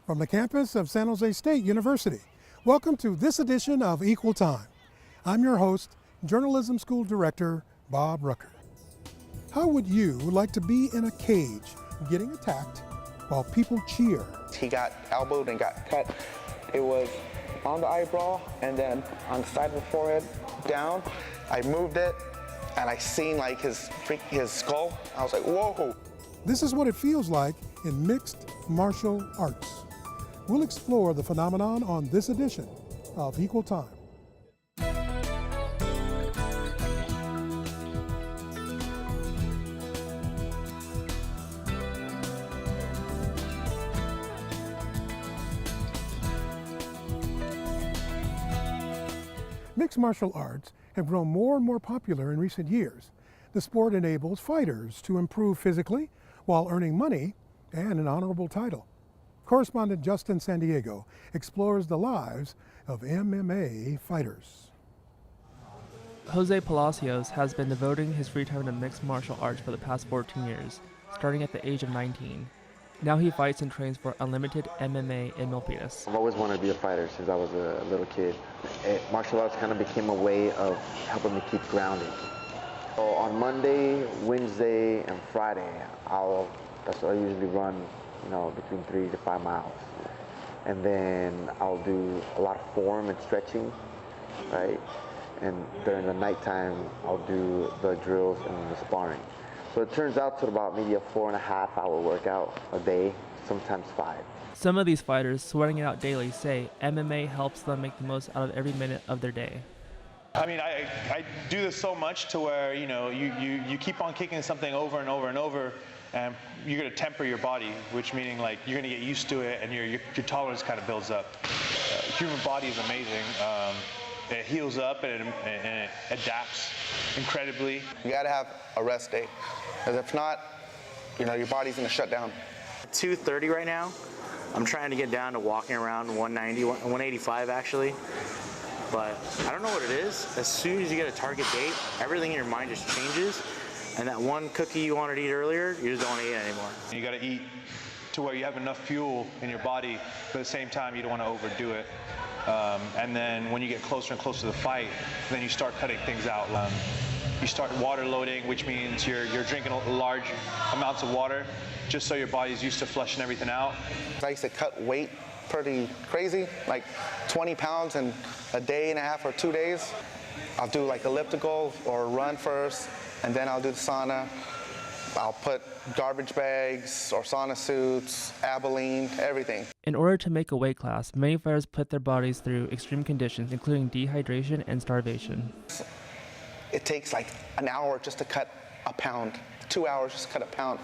from the campus of San Jose State University. Welcome to this edition of Equal Time. I'm your host, Journalism School Director Bob Rucker. How would you like to be in a cage getting attacked while people cheer? He got elbowed and got cut. It was on the eyebrow and then on the side of the forehead down. I moved it and I seen like his skull. I was like, whoa. This is what it feels like in mixed martial arts. We'll explore the phenomenon on this edition of Equal Time. Mixed martial arts have grown more and more popular in recent years. The sport enables fighters to improve physically while earning money and an honorable title. Correspondent Justin San Diego explores the lives of MMA fighters. Jose Palacios has been devoting his free time to mixed martial arts for the past 14 years, starting at the age of 19. Now he fights and trains for Unlimited MMA in Milpitas. I've always wanted to be a fighter since I was a little kid. Martial arts kind of became a way of helping me keep grounded. So on Monday, Wednesday, and Friday, I usually run, between 3 to 5 miles. And then I'll do a lot of form and stretching, right? And during the nighttime, I'll do the drills and the sparring. So it turns out to about maybe a 4.5-hour workout a day, sometimes 5. Some of these fighters, sweating it out daily, say MMA helps them make the most out of every minute of their day. I mean, I do this so much to where, you keep on kicking something over and over and over, and you're going to temper your body, which meaning like you're going to get used to it and your tolerance kind of builds up. Human body is amazing. It heals up and it adapts incredibly. You gotta have a rest day, because if not, your body's gonna shut down. 230 right now. I'm trying to get down to walking around 190, 185 actually. But I don't know what it is. As soon as you get a target date, everything in your mind just changes. And that one cookie you wanted to eat earlier, you just don't want to eat it anymore. You gotta eat to where you have enough fuel in your body, but at the same time, you don't want to overdo it. And then when you get closer and closer to the fight, then you start cutting things out. You start water loading, which means you're drinking large amounts of water, just so your body's used to flushing everything out. I used to cut weight pretty crazy, like 20 pounds in a day and a half or 2 days. I'll do like elliptical or run first, and then I'll do the sauna. I'll put garbage bags or sauna suits, Abilene, everything. In order to make a weight class, many fighters put their bodies through extreme conditions, including dehydration and starvation. It takes like an hour just to cut a pound, 2 hours just to cut a pound.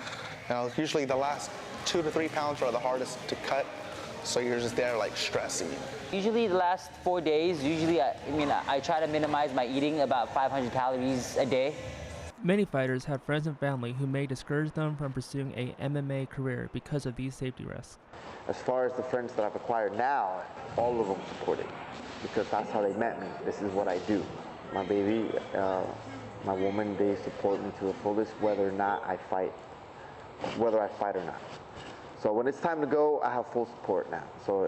Usually the last 2 to 3 pounds are the hardest to cut, so you're just there like stressing. Usually the last 4 days, I try to minimize my eating about 500 calories a day. Many fighters have friends and family who may discourage them from pursuing a MMA career because of these safety risks. As far as the friends that I've acquired now, all of them support it, because that's how they met me. This is what I do. My baby, my woman, they support me to the fullest, whether I fight or not. So when it's time to go, I have full support now.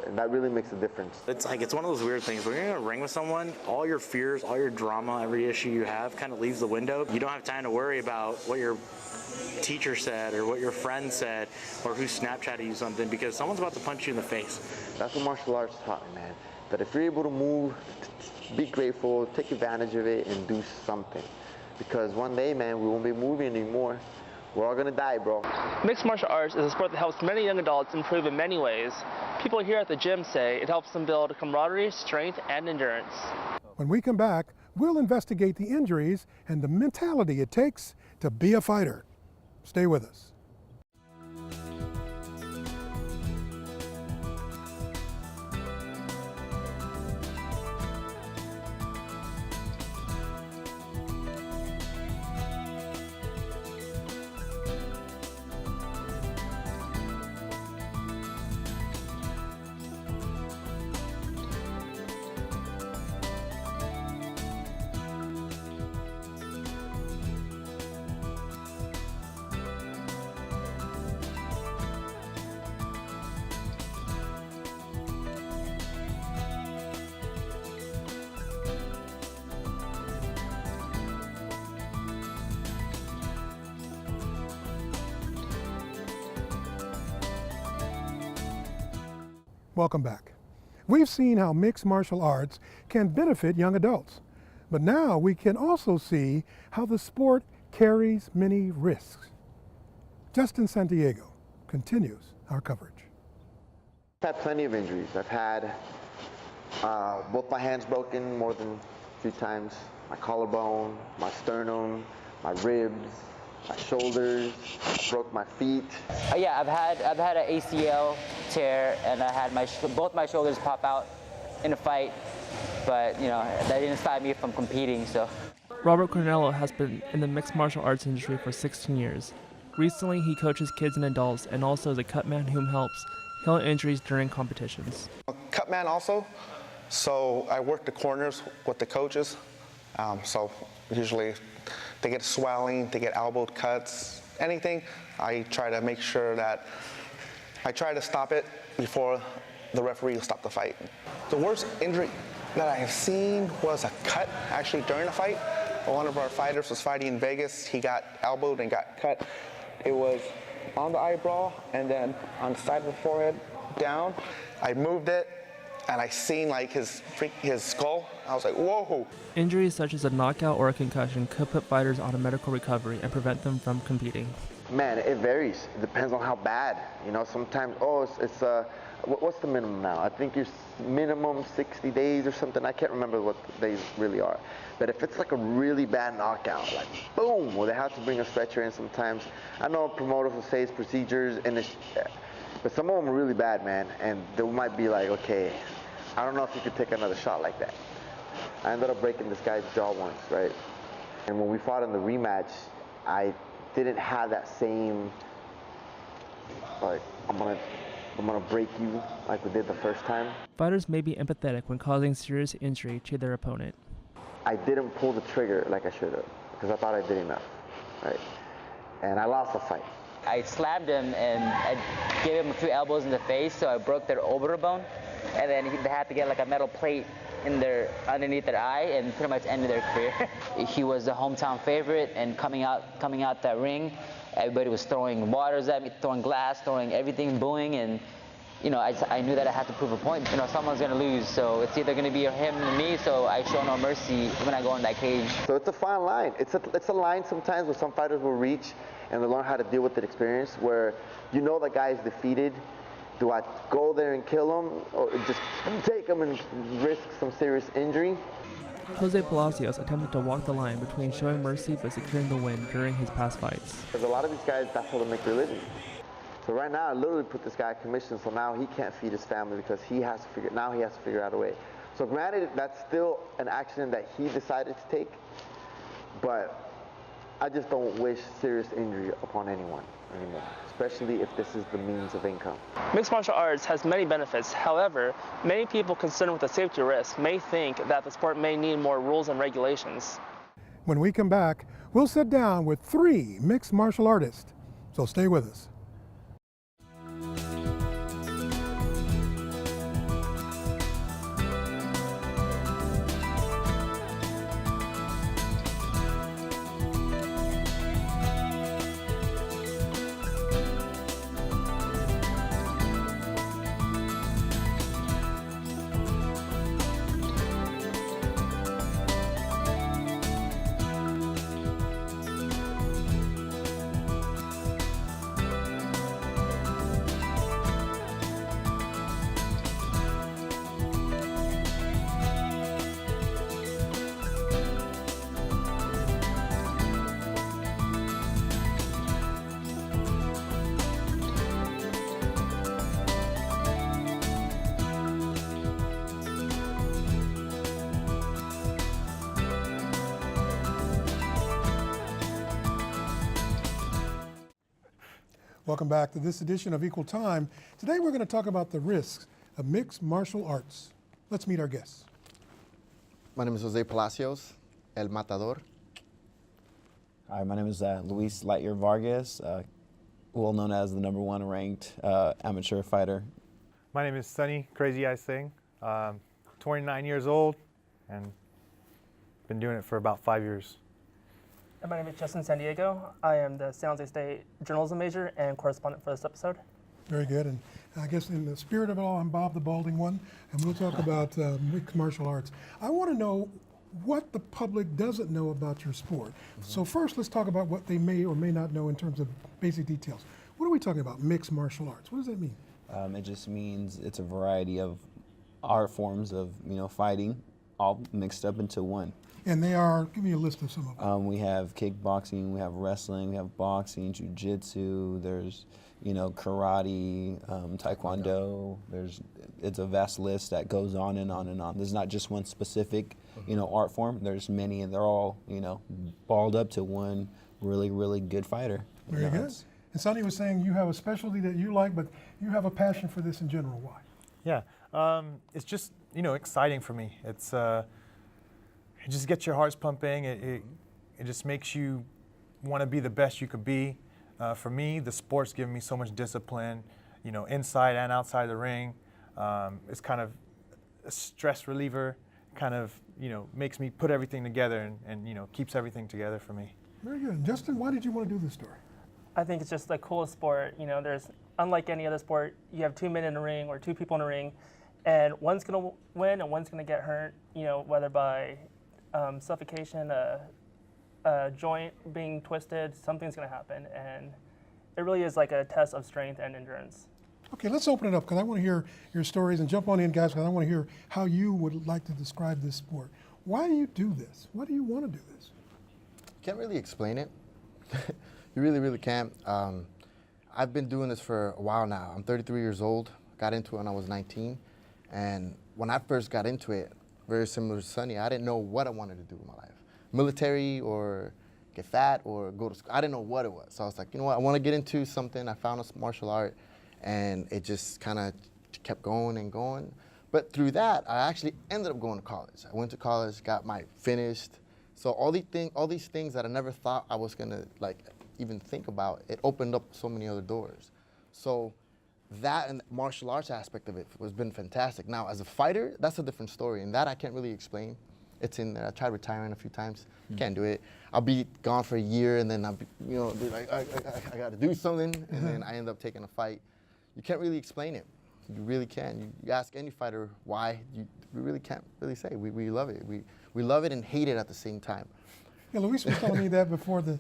And that really makes a difference. It's one of those weird things. When you're in a ring with someone, all your fears, all your drama, every issue you have kind of leaves the window. You don't have time to worry about what your teacher said or what your friend said or who Snapchatted you something, because someone's about to punch you in the face. That's what martial arts taught me, man. That if you're able to move, be grateful, take advantage of it, and do something. Because one day, man, we won't be moving anymore. We're all gonna die, bro. Mixed martial arts is a sport that helps many young adults improve in many ways. People here at the gym say it helps them build camaraderie, strength, and endurance. When we come back, we'll investigate the injuries and the mentality it takes to be a fighter. Stay with us. Welcome back. We've seen how mixed martial arts can benefit young adults, but now we can also see how the sport carries many risks. Justin Santiago continues our coverage. I've had plenty of injuries. I've had both my hands broken more than a few times, my collarbone, my sternum, my ribs, my shoulders, I broke my feet. Yeah, I've had an ACL tear, and I had both my shoulders pop out in a fight, but you know that didn't stop me from competing. So. Robert Cornello has been in the mixed martial arts industry for 16 years. Recently, he coaches kids and adults and also is a cut man whom helps heal injuries during competitions. Cut man also, so I work the corners with the coaches. So usually they get swelling, they get elbow cuts, anything. I try to make sure that I try to stop it before the referee will stop the fight. The worst injury that I have seen was a cut actually during a fight. One of our fighters was fighting in Vegas. He got elbowed and got cut. It was on the eyebrow and then on the side of the forehead down. I moved it and I seen like his skull. I was like, whoa. Injuries such as a knockout or a concussion could put fighters on a medical recovery and prevent them from competing. Man, it varies. It depends on how bad. You know, sometimes, what's the minimum now? I think it's minimum 60 days or something. I can't remember what the days really are. But if it's like a really bad knockout, like boom, well, they have to bring a stretcher in sometimes. I know promoters will say it's procedures, but some of them are really bad, man. And they might be like, okay, I don't know if you could take another shot like that. I ended up breaking this guy's jaw once, right? And when we fought in the rematch, I didn't have that same, like, I'm gonna break you like we did the first time. Fighters may be empathetic when causing serious injury to their opponent. I didn't pull the trigger like I should have because I thought I did enough, right? And I lost the fight. I slammed him and I gave him a few elbows in the face, so I broke their orbital bone, and then they had to get like a metal plate underneath their eye and pretty much ended their career. He was the hometown favorite, and coming out that ring, everybody was throwing waters at me, throwing glass, throwing everything, booing, and you know, I knew that I had to prove a point. You know, someone's gonna lose, so it's either gonna be him or me. So I show no mercy when I go in that cage. So it's a fine line. It's a line sometimes where some fighters will reach and they learn how to deal with the experience. Where you know the guy is defeated. Do I go there and kill him, or just take him and risk some serious injury? Jose Palacios attempted to walk the line between showing mercy but securing the win during his past fights. Because a lot of these guys, that's how they make their living. So right now, I literally put this guy in commission, so now he can't feed his family because he has to figure out a way. So granted, that's still an action that he decided to take, but I just don't wish serious injury upon anyone anymore, especially if this is the means of income. Mixed martial arts has many benefits. However, many people concerned with the safety risk may think that the sport may need more rules and regulations. When we come back, we'll sit down with 3 mixed martial artists, so stay with us. Welcome back to this edition of Equal Time. Today we're going to talk about the risks of mixed martial arts. Let's meet our guests. My name is Jose Palacios, El Matador. Hi, my name is Luis Lightyear Vargas, well known as the #1 ranked amateur fighter. My name is Sunny Crazy Eye Singh. 29 years old and been doing it for about 5 years. My name is Justin Santiago. I am the San Jose State journalism major and correspondent for this episode. Very good. And I guess in the spirit of it all, I'm Bob the Balding One, and we'll talk about mixed martial arts. I want to know what the public doesn't know about your sport. So first, let's talk about what they may or may not know in terms of basic details. What are we talking about, mixed martial arts? What does that mean? It just means it's a variety of art forms of fighting, all mixed up into one. And they are, give me a list of some of them. We have kickboxing, we have wrestling, we have boxing, jiu-jitsu, there's karate, taekwondo. It's a vast list that goes on and on and on. There's not just one specific art form. There's many, and they're all balled up to one really, really good fighter. Very good. And Sonny was saying you have a specialty that you like, but you have a passion for this in general. Why? Yeah, it's just exciting for me. It just gets your hearts pumping. It just makes you want to be the best you could be. For me, the sport's given me so much discipline, inside and outside the ring. It's kind of a stress reliever, kind of makes me put everything together and keeps everything together for me. Very good. Justin, why did you want to do this story? I think it's just the coolest sport. There's, unlike any other sport, you have 2 men in the ring or 2 people in the ring, and one's going to win and one's going to get hurt, whether by suffocation, a joint being twisted, something's going to happen. And it really is like a test of strength and endurance. Okay, let's open it up because I want to hear your stories, and jump on in, guys, because I want to hear how you would like to describe this sport. Why do you do this? Why do you want to do this? Can't really explain it. You really, really can't. I've been doing this for a while now. I'm 33 years old. Got into it when I was 19. And when I first got into it, very similar to Sonny, I didn't know what I wanted to do in my life. Military or get fat or go to school. I didn't know what it was. So I was like, you know what, I want to get into something. I found a martial art, and it just kind of kept going and going. But through that, I actually ended up going to college. I went to college, got my finished. So all these things that I never thought I was going to even think about, it opened up so many other doors. So that and the martial arts aspect of it has been fantastic. Now, as a fighter, that's a different story, and that I can't really explain. It's in there. I tried retiring a few times. Can't do it. I'll be gone for a year, and then I'll be, be like, I got to do something, and then I end up taking a fight. You can't really explain it. You really can. You ask any fighter why, we really can't really say. We love it. We love it and hate it at the same time. Yeah, Luis was telling me that before the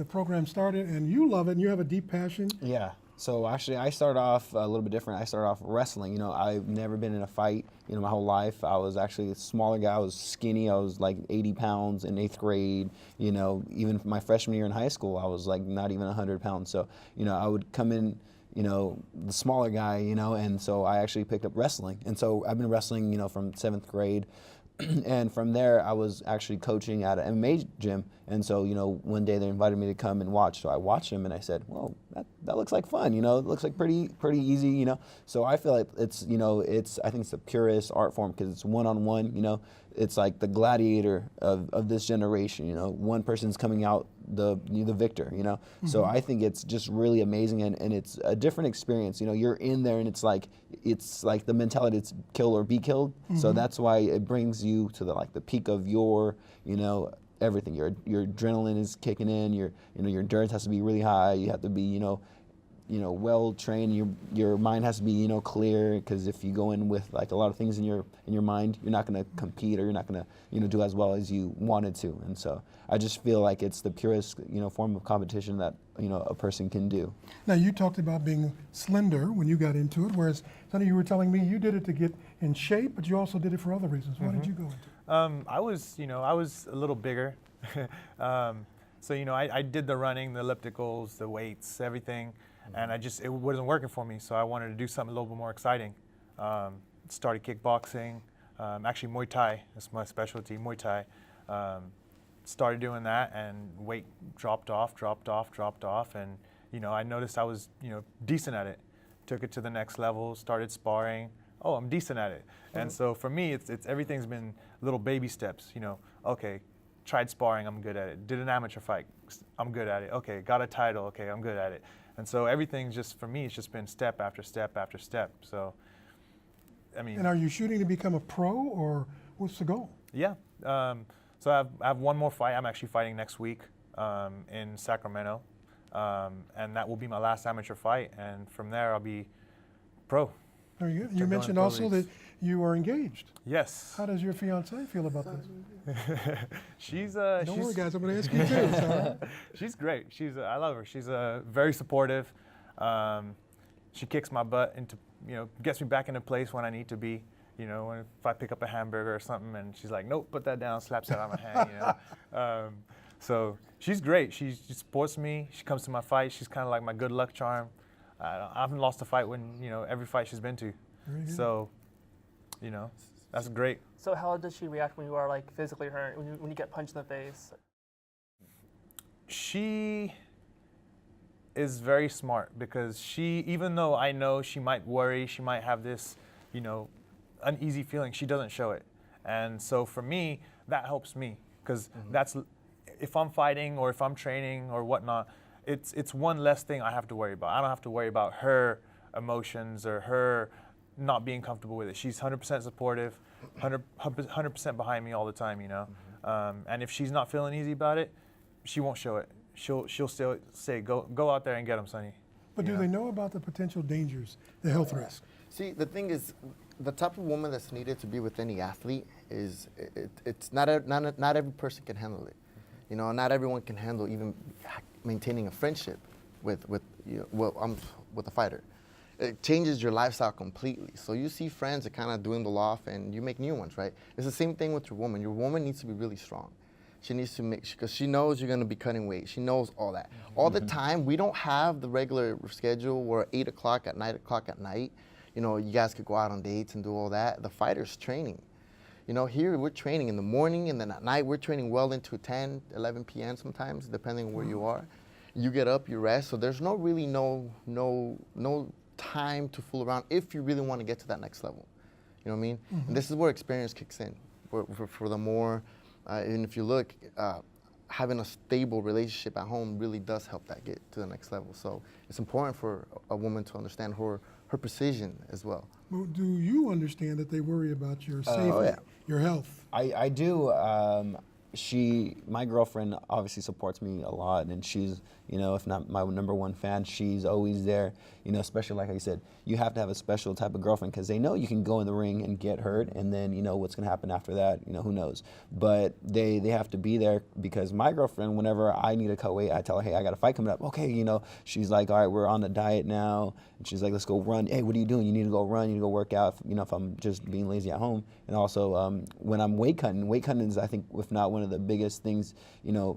program started, and you love it, and you have a deep passion. Yeah. So actually, I started off a little bit different. I started off wrestling. I've never been in a fight, my whole life. I was actually a smaller guy. I was skinny. I was like 80 pounds in 8th grade. Even my freshman year in high school, I was like not even 100 pounds. So, I would come in, the smaller guy, and so I actually picked up wrestling. And so I've been wrestling, from 7th grade. And from there, I was actually coaching at an MMA gym. And so, one day they invited me to come and watch. So I watched them, and I said, "Whoa, that looks like fun. It looks like pretty easy. So I feel like it's, I think it's the purest art form because it's one-on-one. It's like the gladiator of this generation. One person's coming out the victor. So I think it's just really amazing, and it's a different experience. You're in there, and it's like the mentality, it's kill or be killed. So that's why it brings you to the peak of your everything. Your adrenaline is kicking in. Your endurance has to be really high. You have to be well trained. Your mind has to be clear, because if you go in with a lot of things in your mind, you're not going to compete, or you're not going to do as well as you wanted to. And so I just feel like it's the purest form of competition that a person can do. Now, you talked about being slender when you got into it, whereas Sonny, you were telling me you did it to get in shape, but you also did it for other reasons. Why did you go into it? I was a little bigger. So I did the running, the ellipticals, the weights, everything. And it wasn't working for me, so I wanted to do something a little bit more exciting. Started kickboxing, actually Muay Thai, that's my specialty, Muay Thai. Started doing that, and weight dropped off, and I noticed I was decent at it. Took it to the next level, started sparring. Oh, I'm decent at it. And so for me, it's everything's been little baby steps. Okay, tried sparring, I'm good at it. Did an amateur fight, I'm good at it. Okay, got a title, okay, I'm good at it. And so everything's just, for me, it's just been step after step after step. So, I mean. And are you shooting to become a pro, or what's the goal? Yeah. So I have one more fight. I'm actually fighting next week in Sacramento. and that will be my last amateur fight. And from there, I'll be pro. There you go. Start You going mentioned pro also leagues. that you are engaged. Yes. How does your fiance feel about this? she's Don't worry, guys. I'm going to ask you too. Sarah. She's great. I love her. She's very supportive. She kicks my butt into, gets me back into place when I need to be. If I pick up a hamburger or something, and she's like, "Nope, put that down," slaps it out of my hand. So she's great. She supports me. She comes to my fight. She's kind of like my good luck charm. I haven't lost a fight when every fight she's been to. So, that's great. So how does she react when you are like physically hurt, when you get punched in the face? She is very smart because even though I know she might worry, she might have this, uneasy feeling, she doesn't show it. And so for me, that helps me because if I'm fighting or if I'm training or whatnot, it's one less thing I have to worry about. I don't have to worry about her emotions or her not being comfortable with it. She's 100% supportive, 100% behind me all the time, and if she's not feeling easy about it, she won't show it. She'll still say, go out there and get him, Sonny. But do they know about the potential dangers, the health risk? See, the thing is, the type of woman that's needed to be with any athlete is it's not every person can handle it. Not everyone can handle even maintaining a friendship with a fighter. It changes your lifestyle completely. So you see friends that kind of dwindle off, and you make new ones, right? It's the same thing with your woman. Your woman needs to be really strong. She needs to because she knows you're going to be cutting weight. She knows all that. All the time, we don't have the regular schedule where 8 o'clock at night, you guys could go out on dates and do all that. The fighter's training. Here we're training in the morning, and then at night we're training well into 10, 11 p.m. sometimes, depending on where you are. You get up, you rest, so there's no time to fool around if you really want to get to that next level. You know what I mean? And this is where experience kicks in. For the more, and if you look, having a stable relationship at home really does help that get to the next level. So it's important for a woman to understand her precision as well. Well, do you understand that they worry about your safety, your health? I do. My girlfriend obviously supports me a lot, and she's, if not my number one fan, she's always there, especially like I said, you have to have a special type of girlfriend because they know you can go in the ring and get hurt, and then, what's going to happen after that, who knows. But they have to be there because my girlfriend, whenever I need to cut weight, I tell her, hey, I got a fight coming up. Okay, she's like, all right, we're on a diet now. And she's like, let's go run. Hey, what are you doing? You need to go run. You need to go work out, if I'm just being lazy at home. And also, when I'm weight cutting is, I think, if not one of the biggest things,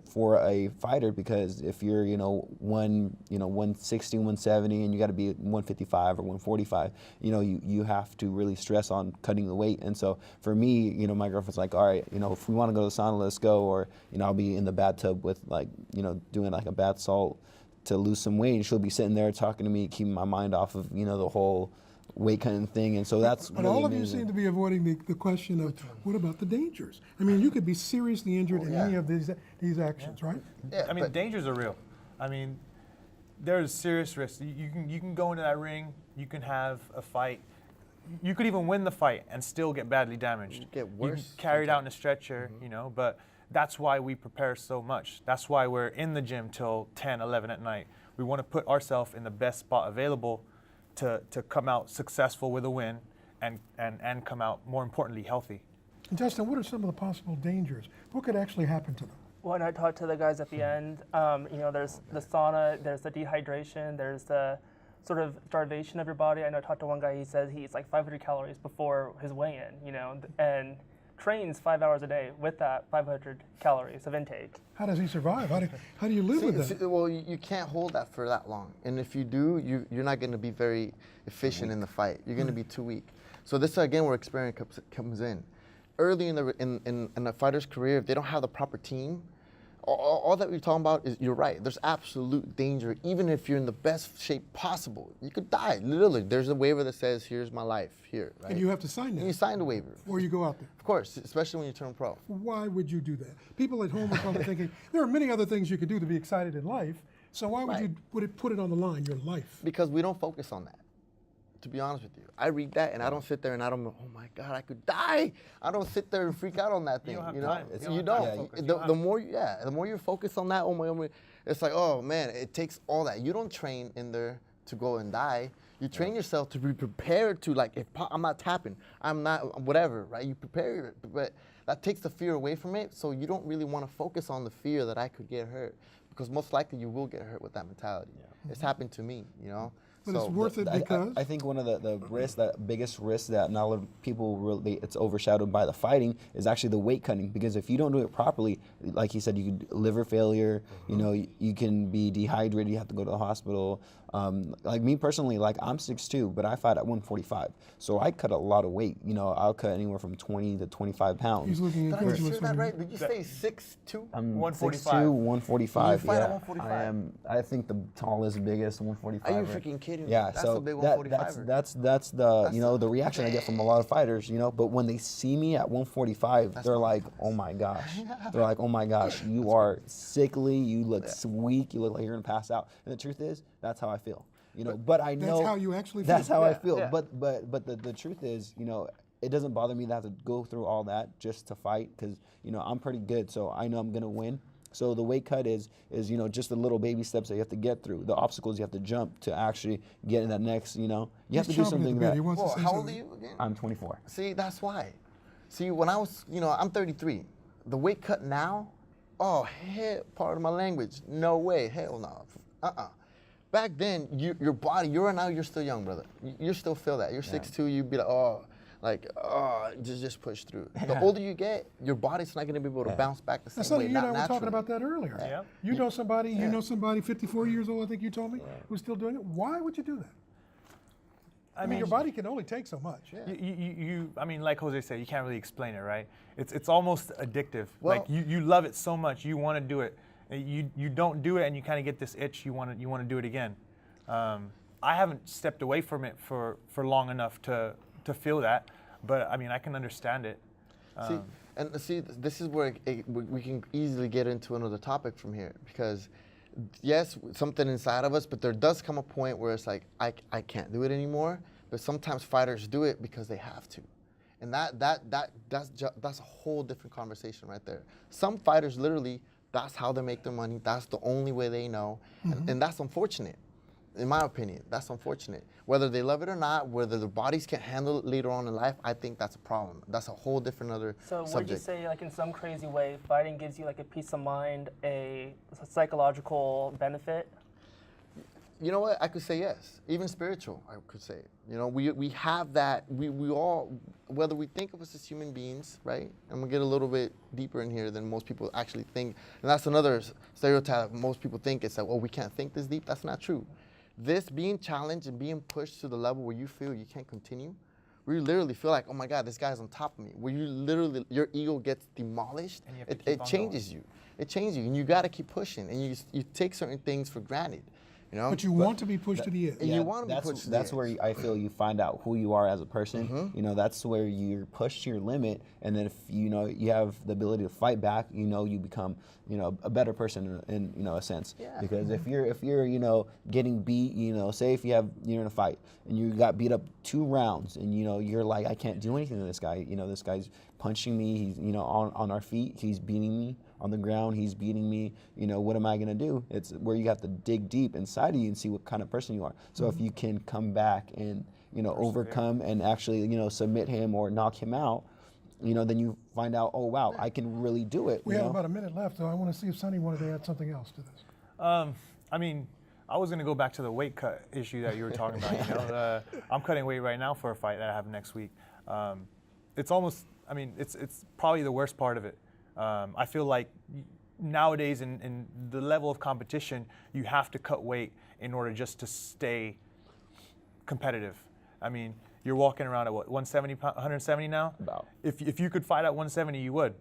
for a fighter, because if you're, 160, 170, and you got to be 155 or 145, you have to really stress on cutting the weight. And so for me, my girlfriend's like, all right, if we want to go to the sauna, let's go. Or, I'll be in the bathtub with doing like a bath salt to lose some weight. And she'll be sitting there talking to me, keeping my mind off of, the whole weight cutting thing. And so that's But really all of you amazing. seem to be avoiding the question of what about the dangers? I mean, you could be seriously injured in any of these actions, right? Yeah, I mean, dangers are real. I mean, there's serious risks. You can go into that ring, you can have a fight. You could even win the fight and still get badly damaged. Get You worse. can carry it out in a stretcher, but that's why we prepare so much. That's why we're in the gym till 10, 11 at night. We want to put ourselves in the best spot available to come out successful with a win and come out, more importantly, healthy. And Justin, what are some of the possible dangers? What could actually happen to them? When I talked to the guys at the end, there's the sauna, there's the dehydration, there's the sort of starvation of your body. I know I talked to one guy, he says he eats like 500 calories before his weigh-in, and trains 5 hours a day with that 500 calories of intake. How does he survive? How do you live with that? Well, you can't hold that for that long. And if you do, you're not going to be very efficient in the fight. You're going to be too weak. So this is, again, where experience comes in. Early in a fighter's career, if they don't have the proper team, all that we're talking about is, you're right, there's absolute danger. Even if you're in the best shape possible, you could die. Literally, there's a waiver that says, here's my life, here, right? And you have to sign that. And you sign the waiver. Or you go out there. Of course, especially when you turn pro. Why would you do that? People at home are probably thinking, there are many other things you could do to be excited in life, so why would you put it on the line, your life? Because we don't focus on that. to be honest with you. I read that and I don't sit there and I don't go, oh my God, I could die. I don't sit there and freak out on that thing. don't have You know, time. you don't. The more, the more you're focused on that, oh my, it's like, oh man, it takes all that. You don't train in there to go and die. You train yourself to be prepared to, like, if I'm not tapping, I'm not whatever, right? You prepare, but that takes the fear away from it. So you don't really want to focus on the fear that I could get hurt, because most likely you will get hurt with that mentality. It's happened to me, you know. But it's worth it because I think one of the risks, that biggest risk that not a lot of people really, it's overshadowed by the fighting, is actually the weight cutting. Because if you don't do it properly, like you said, you could liver failure. You know, you can be dehydrated. You have to go to the hospital. Like me personally, like I'm 6'2", but I fight at 145, so I cut a lot of weight. You know, I'll cut anywhere from 20 to 25 pounds. he's looking Did at I just hear that right? Did you say 6'2"? I'm 145. 6'2", 145. You fight at Yeah, 145? I am. I think the tallest, biggest 145. Are you freaking kidding me? Yeah, That's so a big that's 145er. the you know, the reaction I get from a lot of fighters. You know, but when they see me at 145, they're like, oh my gosh. They're like, oh my gosh, you are sickly. You look weak. You look like you're gonna pass out. And the truth is, that's how I feel. You know, but I know that's how you actually feel. That's how I feel. But the truth is, you know, it doesn't bother me to have to go through all that just to fight, because you know I'm pretty good, so I know I'm gonna win. So the weight cut is you know, just the little baby steps that you have to get through, the obstacles you have to jump to actually get in that next. You know, you have to do something that. Whoa, how old are you again? I'm 24. See, that's why. See, when I was, you know, I'm 33. The weight cut now, oh, hell, part of my language. No way, hell no. Back then, your body, you're still young, brother. You still feel that. You're 6'2", you'd be like, just push through. The older you get, your body's not gonna be able to bounce back the same way. You and I were naturally. talking about that earlier. Yeah. You know somebody 54 years old, I think you told me, who's still doing it. Why would you do that? I mean, your body can only take so much. I mean, like Jose said, you can't really explain it, right? It's almost addictive. Well, like you love it so much, you want to do it. You don't do it, and you kind of get this itch. You want to do it again. I haven't stepped away from it for long enough to feel that, but I mean, I can understand it. See, this is where we can easily get into another topic from here, because yes, something inside of us, but there does come a point where it's like, I can't do it anymore. But sometimes fighters do it because they have to. And that's a whole different conversation right there. Some fighters literally, that's how they make their money. That's the only way they know. And that's unfortunate. In my opinion, that's unfortunate. Whether they love it or not, whether their bodies can't handle it later on in life, I think that's a problem. That's a whole different other So subject. would you say, like, in some crazy way, fighting gives you like a peace of mind, a psychological benefit? You know what? I could say yes. Even spiritual, I could say. You know, we have that. We all, whether we think of us as human beings, right? And we'll get a little bit deeper in here than most people actually think. And that's another stereotype most people think. It's like, well, we can't think this deep. That's not true. This being challenged and being pushed to the level where you feel you can't continue, where you literally feel like, oh my God, this guy's on top of me, where you literally, your ego gets demolished, it changes you. It changes you, and you got to keep pushing, and you take certain things for granted. You know? But you want to be pushed to the edge. You want to be pushed to the edge. That's where I feel you find out who you are as a person. You know, that's where you're pushed to your limit, and then if you know you have the ability to fight back, you know, you become, you know, a better person in you know, a sense. Because if you're you know, getting beat, you know, say if you're in a fight and you got beat up 2 rounds, and you know, you're like, I can't do anything to this guy. You know, this guy's punching me. He's, you know, on our feet. He's beating me on the ground. He's beating me. You know, what am I gonna do? It's where you have to dig deep inside of you and see what kind of person you are. So if you can come back and, you know, overcome and actually, you know, submit him or knock him out, you know, then you find out, oh wow, I can really do it. We have about a minute left, so I want to see if Sonny wanted to add something else to this. I mean, I was going to go back to the weight cut issue that you were talking about. You know, I'm cutting weight right now for a fight that I have next week. It's almost, I mean, it's probably the worst part of it. I feel like nowadays in the level of competition, you have to cut weight in order just to stay competitive. I mean, you're walking around at what, 170 now? About. If you could fight at 170, you would.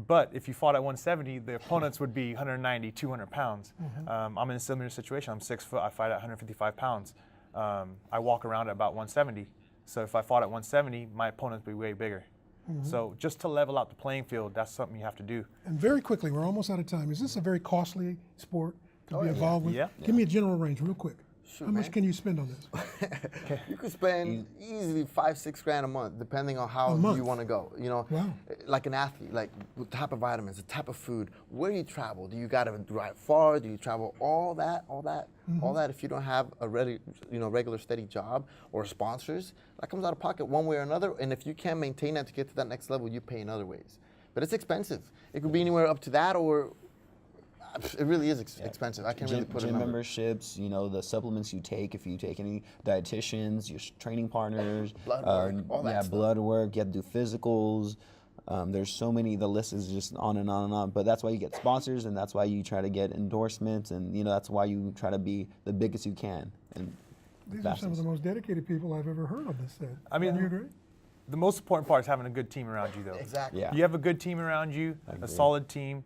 But if you fought at 170, the opponents would be 190, 200 pounds. I'm in a similar situation. I'm 6 foot. I fight at 155 pounds. I walk around at about 170. So if I fought at 170, my opponents would be way bigger. So just to level out the playing field, that's something you have to do. And very quickly, we're almost out of time. Is this a very costly sport to be involved with? Yeah. Give me a general range real quick. Shoot, How much man. can you spend on this? You could spend easily $5-6 grand a month, depending on how month? you want to go. You know, Wow. like an athlete, like the type of vitamins, the type of food, where you travel. Do you got to drive far? Do you travel all that? If you don't have a regular steady job or sponsors, that comes out of pocket one way or another. And if you can't maintain that to get to that next level, you pay in other ways. But it's expensive. It could be anywhere up to that, or it really is expensive. I can't really put a gym number. memberships, you know, the supplements you take, if you take any dietitians, your training partners, Blood work, all that stuff. blood work. You have to do physicals. There's so many. The list is just on and on and on. But that's why you get sponsors, and that's why you try to get endorsements, and you know that's why you try to be the biggest you can. And These are some of the most dedicated people I've ever heard on this set. I mean, Don't you agree? The most important part is having a good team around you, though. Exactly. Yeah. You have a good team around you, a solid team.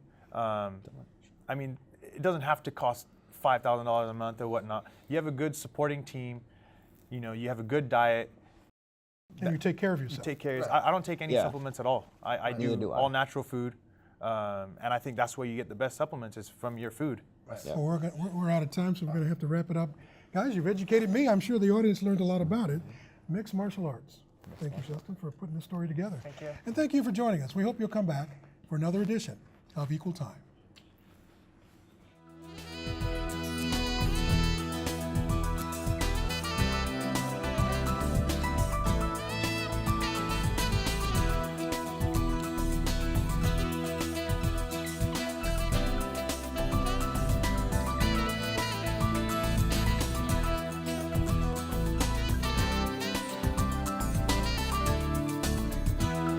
I mean, it doesn't have to cost $5,000 a month or whatnot. You have a good supporting team. You know, you have a good diet. And you take care of You yourself. take care of yourself. I don't take any supplements at all. I Neither do do I. all natural food, and I think that's where you get the best supplements is from your food. Well, we're out of time, so we're going to have to wrap it up. Guys, you've educated me. I'm sure the audience learned a lot about it. Mixed martial arts. Thank you, Justin, for putting this story together. Thank you. And thank you for joining us. We hope you'll come back for another edition of Equal Time.